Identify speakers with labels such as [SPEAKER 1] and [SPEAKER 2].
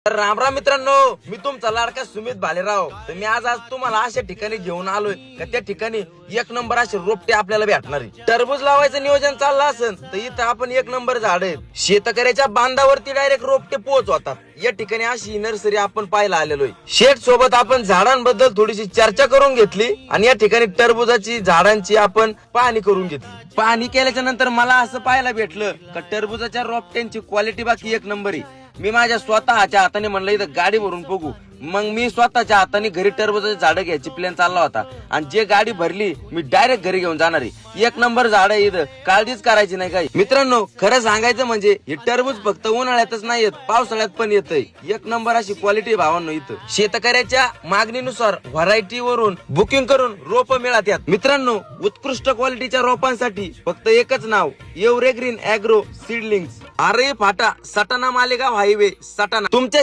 [SPEAKER 1] तर रामराम मित्रांनो, मी तुमचा लाडका सुमित भालेराव. तर मी आज तुम्हाला अशा ठिकाणी घेऊन आलोय का त्या ठिकाणी एक नंबर असे रोपटे आपल्याला भेटणार आहे. टरबूज लावायचं नियोजन चाललं असेल तर इथं आपण एक नंबर झाड आहेत. शेतकऱ्याच्या बांधावरती डायरेक्ट रोपटे पोहोचवतात. या ठिकाणी अशी नर्सरी आपण पाहायला आलेलो आहे. शेठ सोबत आपण झाडांबद्दल थोडीशी चर्चा करून घेतली आणि या ठिकाणी टरबूजाची झाडांची आपण पाहणी करून घेतली. पाहणी केल्याच्या नंतर मला असं पाहायला भेटलं का टरबूजाच्या रोपट्यांची क्वालिटी बाकी एक नंबर आहे. मी माझ्या स्वतःच्या हाताने म्हणलं इथं गाडी भरून बघू. मग मी स्वतःच्या हाताने घरी टरबूजाचे झाडं घ्यायची प्लॅन चालला होता आणि जे गाडी भरली मी डायरेक्ट घरी घेऊन जाणार आहे. एक नंबर झाड आहे इथं, काळजीच करायची नाही काही. मित्रांनो, खरं सांगायचं म्हणजे हे टरबूज फक्त उन्हाळ्यातच नाही येत, पावसाळ्यात पण येतंय. एक नंबर अशी क्वालिटी भावांनो इथं. शेतकऱ्याच्या मागणीनुसार व्हरायटी वरून बुकिंग करून रोप मिळतात. मित्रांनो, उत्कृष्ट क्वालिटीच्या रोपांसाठी फक्त एकच नाव, एव्हरग्रीन ऍग्रो सीडलिंग्स. आरे फाटा, सटाणा मालेगाव हायवे, सटाणा. तुमच्या